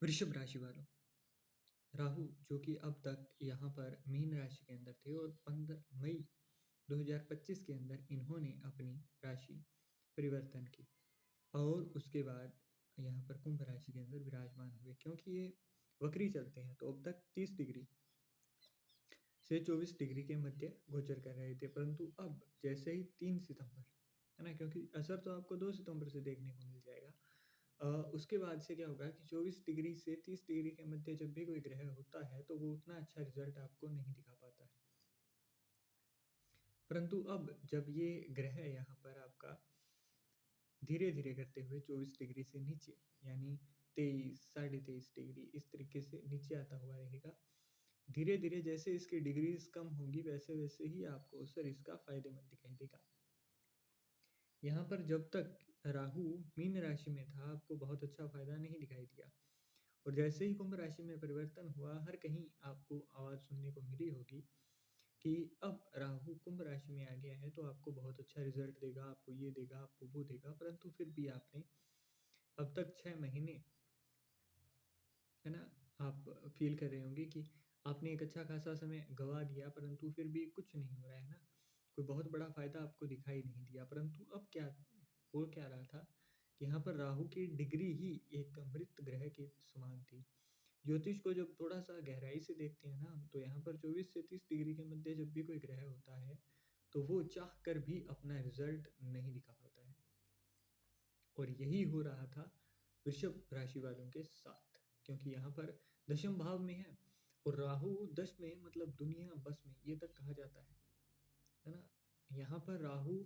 वृषभ राशि वालों, राहु जो कि अब तक यहाँ पर मीन राशि के अंदर थे और 15 मई 2025 के अंदर इन्होंने अपनी राशि परिवर्तन की और उसके बाद यहाँ पर कुंभ राशि के अंदर विराजमान हुए। क्योंकि ये वक्री चलते हैं तो अब तक 30 डिग्री से 24 डिग्री के मध्य गोचर कर रहे थे, परंतु अब जैसे ही 3 सितंबर, है ना, क्योंकि असर तो आपको 2 सितंबर से देखने को मिल जाएगा। उसके बाद से क्या होगा कि 24 डिग्री से 30 डिग्री के मध्य जब भी कोई ग्रह होता है तो वो उतना अच्छा रिजल्ट आपको नहीं दिखा पाता है। परंतु अब जब ये ग्रह यहाँ पर आपका धीरे धीरे करते हुए 24 डिग्री से नीचे यानी 23 23.5 डिग्री इस तरीके से नीचे आता हुआ रहेगा, धीरे धीरे जैसे इसकी डिग्रीज कम होंगी वैसे वैसे ही आपको असर इसका फायदेमंद दिखाई देगा। यहाँ पर जब तक राहु मीन राशि में था आपको बहुत अच्छा फायदा नहीं दिखाई दिया, और जैसे ही कुंभ राशि में परिवर्तन हुआ हर कहीं आपको आवाज़ सुनने को मिली होगी कि अब राहु कुंभ राशि में आ गया है तो आपको बहुत अच्छा रिजल्ट देगा, आपको ये देगा, आपको वो देगा। परंतु फिर भी आपने अब तक 6 महीने, है ना, आप फील कर रहे होंगे कि आपने एक अच्छा खासा समय गवा दिया परंतु फिर भी कुछ नहीं हो रहा है ना, कोई बहुत बड़ा फायदा आपको दिखाई नहीं दिया। परंतु अब क्या हो क्या रहा था कि यहाँ पर राहु की डिग्री ही एक मृत ग्रह के समान थी। ज्योतिष को जब थोड़ा सा गहराई से देखते हैं ना हम, तो यहाँ पर 24 से 30 डिग्री के मध्य जब भी कोई ग्रह होता है तो वो चाह कर भी अपना रिजल्ट नहीं दिखा पाता है, और यही हो रहा था वृषभ राशि वालों के साथ। क्योंकि यहाँ पर दशम भाव में है और राहु 10 में, मतलब दुनिया बस में, ये तक कहा जाता है ना। यहाँ पर राहु,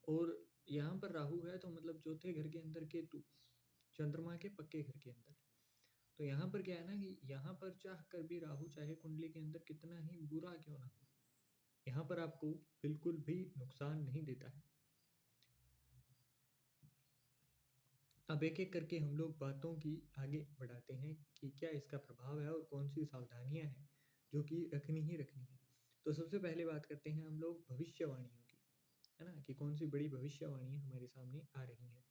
और यहाँ पर राहु है तो मतलब चौथे घर के अंदर केतु, चंद्रमा के पक्के घर के अंदर। तो यहाँ पर क्या है ना कि यहाँ पर चाह कर भी राहु चाहे कुंडली के अंदर कितना ही बुरा क्यों ना हो, यहाँ पर आपको बिल्कुल भी नुकसान नहीं देता है। अब एक एक करके हम लोग बातों की आगे बढ़ाते हैं कि क्या इसका प्रभाव है और कौन सी सावधानियां हैं जो कि रखनी ही रखनी है। तो सबसे पहले बात करते हैं हम लोग भविष्यवाणियों की, है ना, कि कौन सी बड़ी भविष्यवाणियां हमारे सामने आ रही हैं।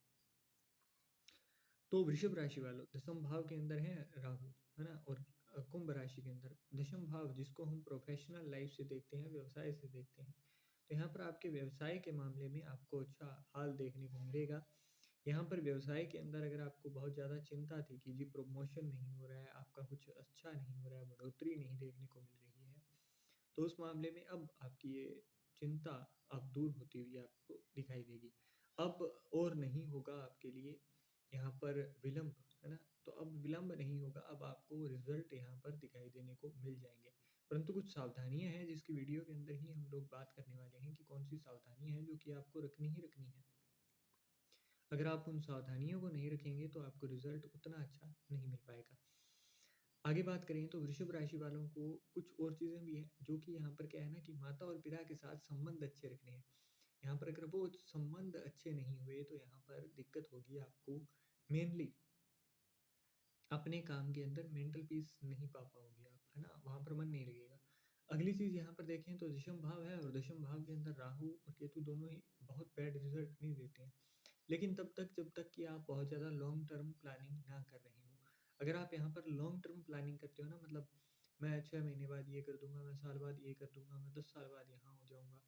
तो वृषभ राशि वालों, दसम भाव के अंदर है राहु, है ना, और कुंभ राशि के अंदर दशम भाव जिसको हम प्रोफेशनल लाइफ से देखते हैं, व्यवसाय से देखते हैं। तो यहाँ पर आपके व्यवसाय के मामले में आपको अच्छा हाल देखने को मिलेगा। यहाँ पर व्यवसाय के अंदर अगर आपको बहुत ज़्यादा चिंता थी कि जी प्रमोशन नहीं हो रहा है, आपका कुछ अच्छा नहीं हो रहा है, बढ़ोतरी नहीं देखने को मिल रही है, तो उस मामले में अब आपकी ये चिंता अब दूर होती हुई आपको दिखाई देगी। अब और नहीं होगा आपके लिए यहाँ पर विलंब, है ना? तो अब विलंब नहीं होगा, अब आपको रिज़ल्ट यहाँ पर दिखाई देने को मिल जाएँगे। परंतु कुछ सावधानियाँ हैं जिसकी वीडियो के अंदर ही हम लोग बात करने वाले हैं कि कौन-सी सावधानियाँ हैं जो कि आपको रखनी ही रखनी है। अगर आप उन सावधानियों को नहीं रखेंगे तो आपको रिज़ल्ट उतना अच्छा नहीं मिल पाएगा। आगे बात करें तो वृषभ राशि वालों को कुछ और चीज़ें भी हैं जो कि यहाँ पर क्या है ना कि माता और पिता के साथ संबंध अच्छे रखने हैं। यहाँ पर अगर वो संबंध अच्छे नहीं हुए तो यहाँ पर दिक्कत होगी आपको, मेनली अपने काम के अंदर मेंटल पीस नहीं पा पाओगे आप, है ना? वहाँ पर मन नहीं लगेगा। अगली चीज़ यहाँ पर देखें तो दशम भाव है और दशम भाव के अंदर राहु और केतु दोनों ही बहुत बैड रिज़ल्ट नहीं देते हैं। लेकिन तब तक जब तक कि आप बहुत ज़्यादा लॉन्ग टर्म प्लानिंग ना कर रहे हो। अगर आप यहाँ पर लॉन्ग टर्म प्लानिंग करते हो ना, मतलब मैं 6 महीने बाद ये कर दूँगा, मैं साल बाद ये कर दूँगा, मैं 10 साल बाद यहाँ हो जाऊँगा,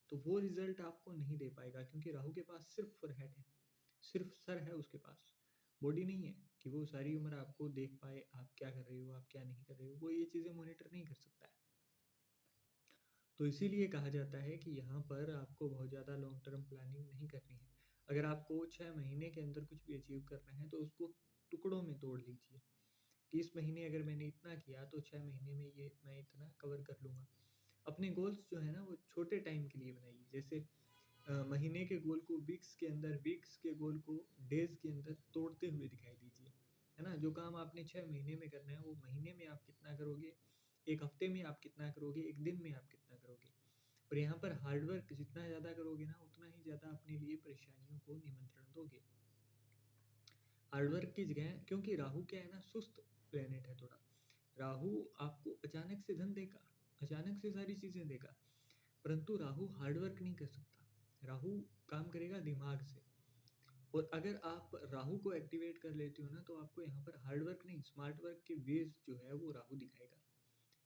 तो वो रिज़ल्ट आपको नहीं दे पाएगा क्योंकि राहु के पास सिर्फ़ फ़ोरहेड है, सिर्फ़ सर है उसके पास, बॉडी नहीं है कि वो सारी उम्र आपको देख पाए, आप क्या कर रहे हो, आप क्या नहीं कर रहे हो, वो ये चीज़ें मॉनिटर नहीं कर सकता है। तो इसीलिए कहा जाता है कि यहाँ पर आपको बहुत ज़्यादा लॉन्ग टर्म प्लानिंग नहीं करनी है। अगर आपको 6 महीने के अंदर कुछ भी अचीव करना है तो उसको टुकड़ों में तोड़ लीजिए कि इस महीने अगर मैंने इतना किया तो 6 महीने में ये मैं इतना कवर कर लूँगा। अपने गोल्स जो है ना वो छोटे टाइम के लिए बनाइए। जैसे महीने के गोल को वीक्स के अंदर, वीक्स के गोल को डेज़ के अंदर तोड़ते हुए दिखाई दीजिए, है ना? जो काम आपने 6 महीने में करना है वो महीने में आप कितना करोगे, 1 हफ्ते में आप कितना करोगे, 1 दिन में आप कितना करोगे। और यहाँ पर हार्ड वर्क जितना ज़्यादा करोगे ना उतना ही ज़्यादा अपने लिए परेशानियों को निमंत्रण दोगे। हार्ड वर्क की जगह, क्योंकि राहु क्या है ना, सुस्त प्लेनेट है थोड़ा। राहु आपको अचानक से धन देगा, अचानक से सारी चीज़ें देगा, परंतु राहु हार्ड वर्क नहीं कर सकता। राहु काम करेगा दिमाग से। और अगर आप राहु को एक्टिवेट कर लेते हो ना, तो आपको यहाँ पर हार्ड वर्क नहीं, स्मार्ट वर्क के वेज जो है वो राहु दिखाएगा।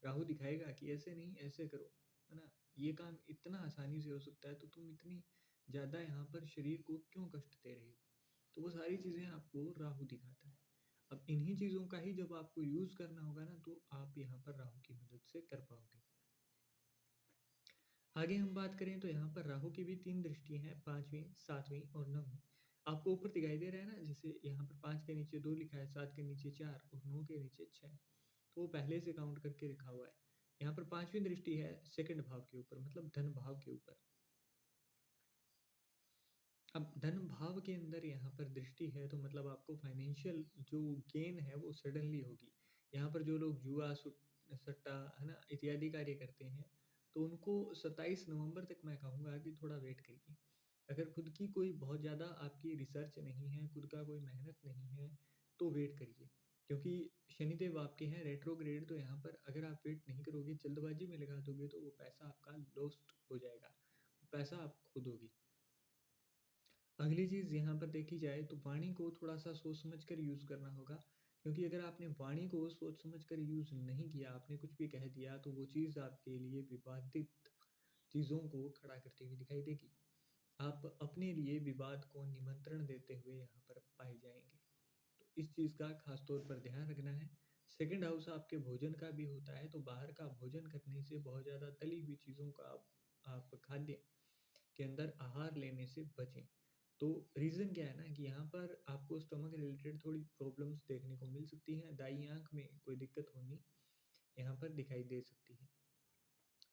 राहु दिखाएगा कि ऐसे नहीं, ऐसे करो, है ना, ये काम इतना आसानी से हो सकता है, तो तुम इतनी ज़्यादा यहाँ पर शरीर को क्यों कष्ट दे रहे हो। तो वो सारी चीज़ें आपको राहु दिखाता है। अब इन्हीं चीज़ों का ही जब आपको यूज़ करना होगा ना, तो आप यहाँ पर राहु की मदद से कर पाओगे। आगे हम बात करें तो यहाँ पर राहु की भी 3 दृष्टि हैं, 5वीं, 7वीं और 9वीं। आपको ऊपर दिखाई दे रहा है ना, जैसे यहाँ पर 5 के नीचे 2 लिखा है, 7 के नीचे 4 और 9 के नीचे 6, तो वो पहले से काउंट करके रखा हुआ है। यहाँ पर 5वीं दृष्टि है सेकंड भाव के ऊपर, मतलब धन भाव के ऊपर। अब धन भाव के अंदर यहाँ पर दृष्टि है, तो मतलब आपको फाइनेंशियल जो गेन है वो सडनली होगी। यहाँ पर जो लोग जुआ, सट्टा, है ना, इत्यादि कार्य करते हैं, तो उनको 27 नवंबर तक मैं कहूँगा कि थोड़ा वेट करिए। अगर खुद की कोई बहुत ज़्यादा आपकी रिसर्च नहीं है, खुद का कोई मेहनत नहीं है, तो वेट करिए। क्योंकि शनिदेव आपके हैं रेट्रोग्रेड, तो यहाँ पर अगर आप वेट नहीं करोगे, जल्दबाजी में लगा दोगे, तो वो पैसा आपका लॉस्ट हो जाएगा, पैसा आप खो दोगे। अगली चीज़ यहाँ पर देखी जाए तो वाणी को थोड़ा-सा सोच समझ कर यूज़ करना होगा, क्योंकि अगर आपने वाणी को सोच समझ कर यूज़ नहीं किया, आपने कुछ भी कह दिया, तो वो चीज़ आपके लिए विवादित चीज़ों को खड़ा करती हुई दिखाई देगी। आप अपने लिए विवाद को निमंत्रण देते हुए यहाँ पर पाए जाएँगे। तो इस चीज़ का खास तौर पर ध्यान रखना है। सेकंड हाउस आपके भोजन का भी होता है, तो बाहर का भोजन करने से, बहुत ज़्यादा तली हुई चीज़ों का आप खाद्य के अंदर आहार लेने से बचें। तो रीज़न क्या है ना कि यहाँ पर आपको स्टमक रिलेटेड थोड़ी प्रॉब्लम्स देखने को मिल सकती हैं, दाईं आँख में कोई दिक्कत होनी यहाँ पर दिखाई दे सकती है।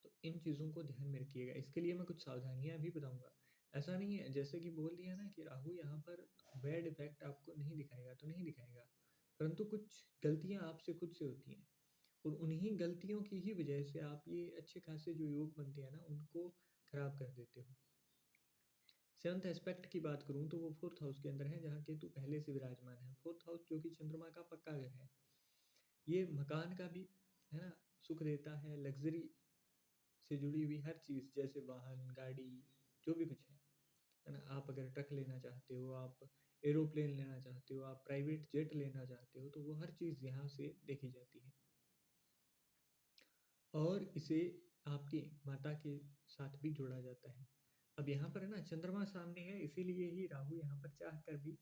तो इन चीज़ों को ध्यान में रखिएगा। इसके लिए मैं कुछ सावधानियाँ भी बताऊँगा। ऐसा नहीं है जैसे कि बोल दिया ना कि राहु यहाँ पर बैड इफ़ेक्ट आपको नहीं दिखाएगा, तो नहीं दिखाएगा। परंतु कुछ गलतियाँ आपसे खुद से होती हैं, और उन्हीं गलतियों की ही वजह से आप ये अच्छे खासे जो योग बनते हैं ना, उनको खराब कर देते हो। सेवंथ एस्पेक्ट की बात करूँ तो वो फोर्थ हाउस के अंदर है, जहाँ केतु पहले से विराजमान है। फोर्थ हाउस जो कि चंद्रमा का पक्का घर है, ये मकान का भी, है ना, सुख देता है, लग्जरी से जुड़ी हुई हर चीज़, जैसे वाहन, गाड़ी, जो भी कुछ है ना, आप अगर ट्रक लेना चाहते हो, आप एरोप्लेन लेना चाहते हो, आप प्राइवेट जेट लेना चाहते हो, तो वो हर चीज़ यहाँ से देखी जाती है। और इसे आपकी माता के साथ भी जोड़ा जाता है। अब यहाँ पर है ना, चंद्रमा सामने है, इसीलिए ही राहु यहाँ पर चाह कर भी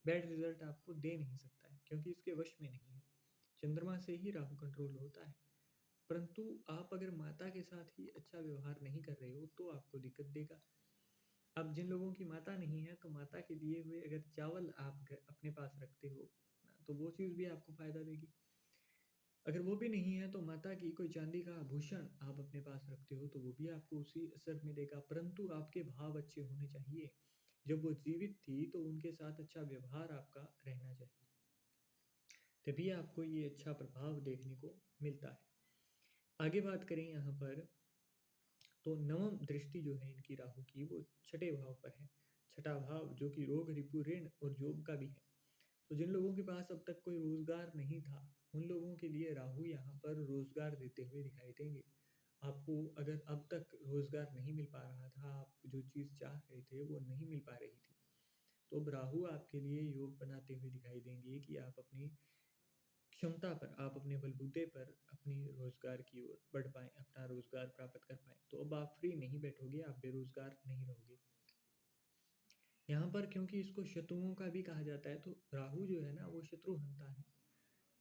बैड रिजल्ट आपको दे नहीं सकता है, क्योंकि इसके वश में नहीं है। चंद्रमा से ही राहु कंट्रोल होता है। परंतु आप अगर माता के साथ ही अच्छा व्यवहार नहीं कर रहे हो, तो आपको दिक्कत देगा। अब जिन लोगों की माता नहीं है, तो माता के दिए हुए अगर चावल आप अपने पास रखते हो ना, तो वो चीज़ भी आपको फ़ायदा देगी। अगर वो भी नहीं है, तो माता की कोई चांदी का आभूषण आप अपने पास रखते हो, तो वो भी आपको उसी असर में देगा। परंतु आपके भाव अच्छे होने चाहिए। जब वो जीवित थी, तो उनके साथ अच्छा व्यवहार आपका रहना चाहिए, तभी आपको ये अच्छा प्रभाव देखने को मिलता है। आगे बात करें यहाँ पर, तो नवम दृष्टि जो है इनकी राहु की, वो छठे भाव पर है। छठा भाव जो कि रोग, रिपु, ऋण और जॉब का भी है। तो जिन लोगों के पास अब तक कोई रोजगार नहीं था, उन लोगों के लिए राहु यहाँ पर रोजगार देते हुए दिखाई देंगे। आपको अगर अब तक रोजगार नहीं मिल पा रहा था, आप जो चीज़ चाह रहे थे वो नहीं मिल पा रही थी, तो अब राहु आपके लिए योग बनाते हुए दिखाई देंगे कि आप अपनी क्षमता पर, आप अपने बलबूते पर अपनी रोजगार की ओर बढ़ पाएँ, अपना रोजगार प्राप्त कर पाएँ। तो अब आप फ्री नहीं बैठोगे, आप बेरोजगार नहीं रहोगे। यहाँ पर क्योंकि इसको शत्रुओं का भी कहा जाता है, तो राहु जो है ना, वो शत्रु हंता है।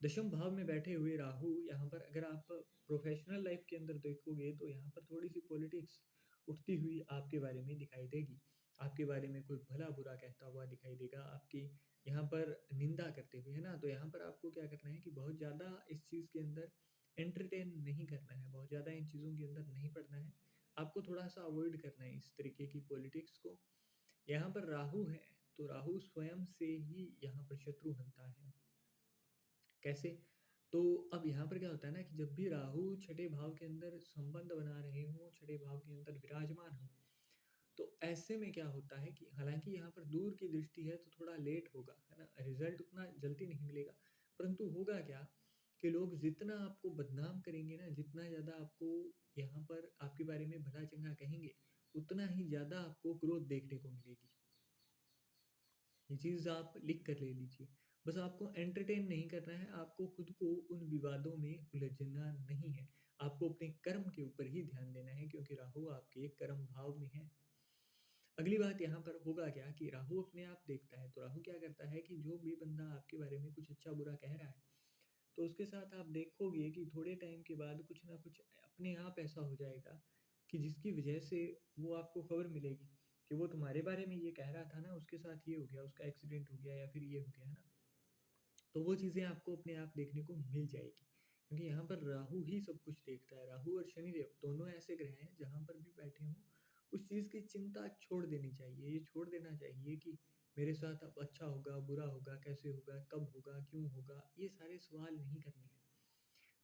दशम भाव में बैठे हुए राहु यहाँ पर, अगर आप प्रोफेशनल लाइफ के अंदर देखोगे, तो यहाँ पर थोड़ी सी पॉलिटिक्स उठती हुई आपके बारे में दिखाई देगी। आपके बारे में कोई भला बुरा कहता हुआ दिखाई देगा, आपकी यहाँ पर निंदा करते हुए, है ना। तो यहाँ पर आपको क्या करना है कि बहुत ज़्यादा इस चीज़ के अंदर एंटरटेन नहीं करना है, बहुत ज़्यादा इन चीज़ों के अंदर नहीं पड़ना है। आपको थोड़ा सा अवॉइड करना है इस तरीके की पॉलिटिक्स को। यहाँ पर राहु है, तो राहु स्वयं से ही यहाँ पर शत्रु बनता है। कैसे? तो अब यहाँ पर क्या होता है ना कि जब भी राहु छठे भाव के अंदर संबंध बना रहे हों, छठे भाव के अंदर विराजमान हो, तो ऐसे में क्या होता है कि हालांकि यहाँ पर दूर की दृष्टि है, तो थोड़ा लेट होगा, है ना, रिजल्ट उतना जल्दी नहीं मिलेगा। परंतु होगा क्या कि लोग जितना आपको बदनाम करेंगे ना, जितना ज़्यादा आपको यहाँ पर आपके बारे में भला चंगा कहेंगे, उतना ही ज़्यादा आपको ग्रोथ देखने को मिलेगी। ये चीज़ आप लिख कर ले लीजिए। बस आपको एंटरटेन नहीं करना है, आपको खुद को उन विवादों में उलझना नहीं है। आपको अपने कर्म के ऊपर ही ध्यान देना है क्योंकि राहु आपके कर्म भाव में है। अगली बात यहाँ पर होगा क्या कि राहु अपने आप देखता है, तो राहु क्या करता है कि जो भी बंदा आपके बारे में कुछ अच्छा-बुरा कह रहा है, तो उसके साथ आप देखोगे कि थोड़े टाइम के बाद कुछ ना कुछ अपने आप ऐसा हो जाएगा कि जिसकी वजह से वो आपको खबर मिलेगी कि वो तुम्हारे बारे में ये कह रहा था ना, उसके साथ ये हो गया, उसका एक्सीडेंट हो गया या फिर ये हो गया, है ना? तो वो चीज़ें आपको अपने आप देखने को मिल जाएगी क्योंकि यहाँ पर राहु ही सब कुछ देखता है। राहु और शनिदेव दोनों ऐसे ग्रह हैं जहाँ पर भी बैठे हों, उस चीज़ की चिंता छोड़ देनी चाहिए। ये छोड़ देना चाहिए कि मेरे साथ अब अच्छा होगा, बुरा होगा, कैसे होगा, कब होगा, क्यों होगा, ये सारे सवाल नहीं करने हैं।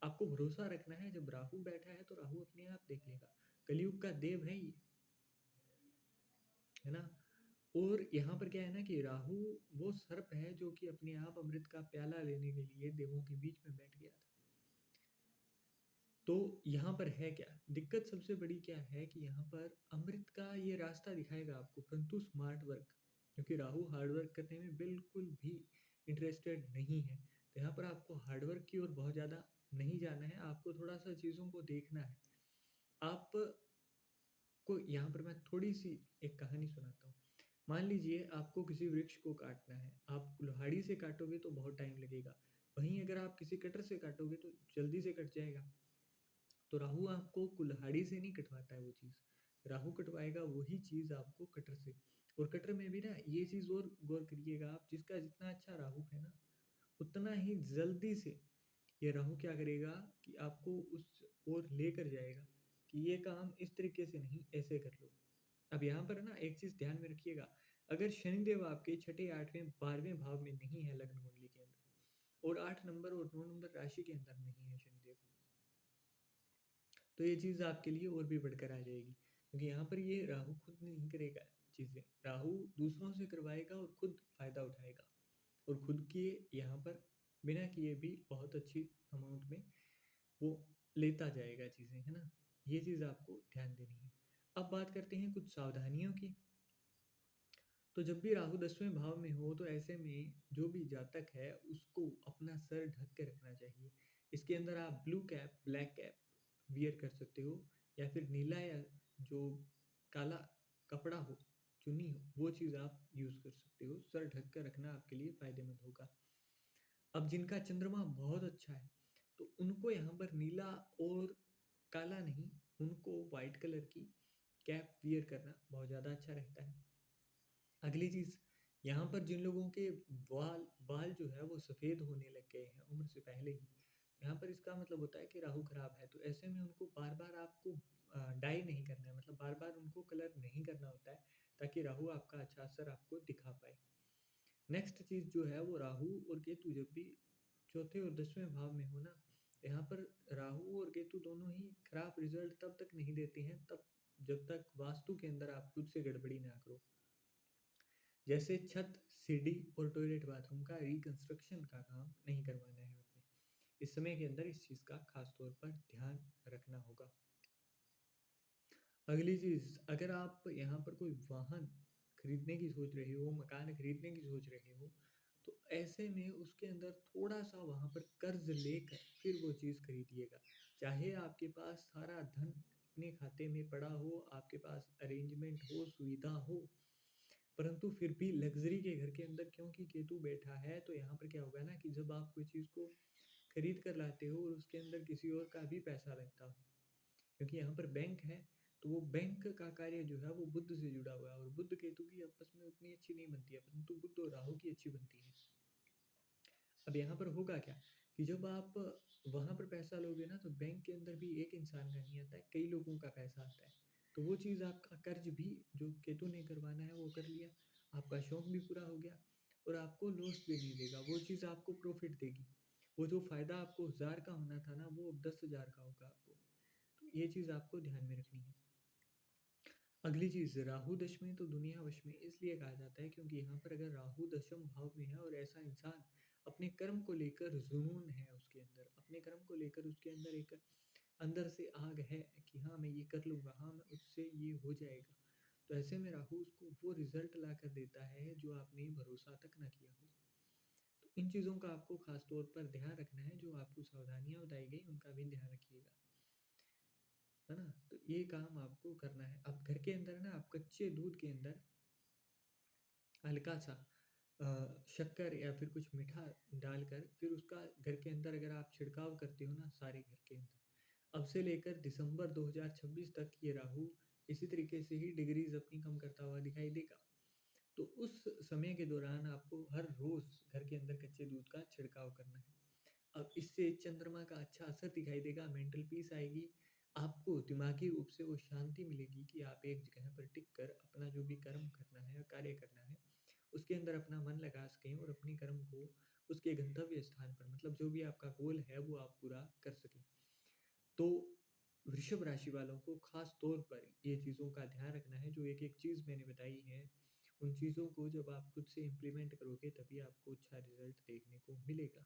आपको भरोसा रखना है, जब राहु बैठा है तो राहु अपने आप देख लेगा। कलयुग का देव है ये, है ना? और यहाँ पर क्या है ना कि राहु वो सर्प है जो कि अपने आप अमृत का प्याला लेने के लिए देवों के बीच में बैठ गया था। तो यहाँ पर है क्या? दिक्कत सबसे बड़ी क्या है कि यहाँ पर अमृत का ये रास्ता दिखाएगा आपको, परंतु स्मार्ट वर्क, क्योंकि राहु हार्ड वर्क करने में बिल्कुल भी इंटरेस्टेड नहीं है। तो यहाँ पर आपको हार्ड वर्क की ओर बहुत ज़्यादा नहीं जाना है, आपको थोड़ा-सा चीज़ों को देखना है। आपको यहाँ पर मैं थोड़ी-सी एक कहानी सुनाता हूँ। मान लीजिए आपको किसी वृक्ष को काटना है, आप कुल्हाड़ी से काटोगे तो बहुत टाइम लगेगा, वहीं अगर आप किसी कटर से काटोगे तो जल्दी से कट जाएगा। तो राहु आपको कुल्हाड़ी से नहीं कटवाता है वो चीज़, राहु कटवाएगा वही चीज़ आपको कटर से। और कटर में भी ना ये चीज़ और गौर करिएगा आप, जिसका जितना अच्छा राहु है ना, उतना ही जल्दी से ये राहु क्या करेगा कि आपको उस ओर लेकर जाएगा कि ये काम इस तरीके से नहीं, ऐसे कर लो। अब यहाँ पर ना एक चीज़ ध्यान में रखिएगा, अगर शनिदेव आपके छठे, 8वें, 12वें भाव में नहीं है लग्न कुंडली के अंदर, और 8 नंबर और 9 नंबर राशि के अंदर नहीं है शनिदेव, तो ये चीज़ आपके लिए और भी बढ़कर आ जाएगी क्योंकि यहाँ पर ये राहु खुद नहीं करेगा चीज़ें, राहु दूसरों से करवाएगा और खुद फ़ायदा उठाएगा और खुद किए यहाँ पर बिना किए भी बहुत अच्छी अमाउंट में वो लेता जाएगा चीज़ें, है ना? ये चीज़ आपको ध्यान देनी है। अब बात करते हैं कुछ सावधानियों की। तो जब भी राहु 10वें भाव में हो तो ऐसे में जो भी जातक है उसको अपना सर ढक के रखना चाहिए। इसके अंदर आप blue cap, black cap wear कर सकते हो या फिर नीला या जो काला कपड़ा हो, चुन्नी हो, वो चीज़ आप यूज़ कर सकते हो। सर ढक कर रखना आपके लिए फ़ायदेमंद होगा। अब जिनका चंद्रमा बहुत अच्छा है, तो उनको यहाँ पर नीला और काला नहीं, उनको वाइट कलर की कैप वियर करना बहुत ज़्यादा अच्छा रहता है। अगली चीज़, यहाँ पर जिन लोगों के बाल बाल जो है वो सफ़ेद होने लग गए हैं उम्र से पहले ही, यहाँ पर इसका मतलब होता है कि राहु खराब है। तो ऐसे में उनको बार-बार आपको डाई नहीं करना है, मतलब बार-बार उनको कलर नहीं करना होता है ताकि राहु आपका अच्छा असर आपको दिखा पाए। नेक्स्ट चीज़ जो है वो राहु और केतु जब भी चौथे और 10वें भाव में हो ना, यहाँ पर राहु और केतु दोनों ही खराब रिज़ल्ट तब तक नहीं देते हैं तब जब तक वास्तु के अंदर आप खुद से गड़बड़ी ना करो। जैसे छत, सीढ़ी और टॉयलेट बाथरूम का रिकंस्ट्रक्शन का काम नहीं करवाना है हमें। इस समय के अंदर इस चीज़ का खास तौर पर ध्यान रखना होगा। अगली चीज़, अगर आप यहाँ पर कोई वाहन खरीदने की सोच रहे हो, मकान खरीदने की सोच रहे हो, तो ऐसे में उसके अंदर थोड़ा-सा वहाँ पर कर्ज़ लेकर फिर वो चीज़ खरीदिएगा। चाहे आपके पास सारा धन अपने खाते में पड़ा हो, आपके पास अरेंजमेंट हो, सुविधा हो, परंतु फिर भी लग्ज़री के घर के अंदर क्योंकि केतु बैठा है, तो यहाँ पर क्या होगा ना कि जब आप कोई चीज़ को खरीद कर लाते हो और उसके अंदर किसी और का भी पैसा लगता हो, क्योंकि यहाँ पर बैंक है, तो वो बैंक का कार्य जो है वो बुध से जुड़ा हुआ है और बुध केतु की आपस में उतनी अच्छी नहीं बनती है, परंतु बुध और राहु की अच्छी बनती है। अब यहाँ पर होगा क्या कि जब आप वहाँ पर पैसा लोगे ना, तो बैंक के अंदर भी एक इंसान का नहीं आता है, कई लोगों का पैसा आता है। तो वो चीज़ आपका कर्ज भी जो केतु ने करवाना है वो कर लिया, आपका शौक भी पूरा हो गया और आपको लॉस भी नहीं देगा, वो चीज़ आपको प्रॉफ़िट देगी। वो जो फ़ायदा आपको 1000 का होना था ना, वो अब 10,000 का होगा आपको। तो ये चीज़ आपको ध्यान में रखनी है। अगली चीज़, राहु दशमें तो दुनिया वश में इसलिए कहा जाता है क्योंकि यहाँ पर अगर राहु दशम भाव में है और ऐसा इंसान अपने कर्म को लेकर जुनून है उसके अंदर, अपने कर्म को लेकर उसके अंदर एक अंदर से आग है कि हाँ मैं ये कर लूँगा, हाँ मैं उससे ये हो जाएगा, तो ऐसे में राहु उसको वो रिज़ल्ट ला कर देता है जो आपने भरोसा तक ना किया हो। तो इन चीज़ों का आपको ख़ास तौर पर ध्यान रखना है, जो आपको सावधानियाँ बताई गई उनका भी ध्यान रखिएगा, है ना? तो ये काम आपको करना है। अब घर के अंदर ना आप कच्चे दूध के अंदर हल्का-सा शक्कर या फिर कुछ मीठा डालकर फिर उसका घर के अंदर अगर आप छिड़काव करते हो ना सारे घर के अंदर, अब से लेकर दिसंबर 2026 तक ये राहु इसी तरीके से ही डिग्रीज़ अपनी कम करता हुआ दिखाई देगा। तो उस समय के दौरान आपको हर रोज़ घर के अंदर कच्चे दूध का छिड़काव करना है। अब इससे चंद्रमा का अच्छा असर दिखाई देगा, मेंटल पीस आएगी, आपको दिमागी रूप से वो शांति मिलेगी कि आप एक जगह पर टिक कर अपना जो भी कर्म करना है, कार्य करना है, उसके अंदर अपना मन लगा सकें और अपने कर्म को उसके गंतव्य स्थान पर मतलब जो भी आपका गोल है, वो आप पूरा कर सकें। तो वृषभ राशि वालों को खास तौर पर ये चीज़ों का ध्यान रखना है, जो एक-एक चीज़ मैंने बताई है, उन चीज़ों को जब आप खुद से इम्प्लीमेंट करोगे तभी आपको अच्छा रिज़ल्ट देखने को मिलेगा।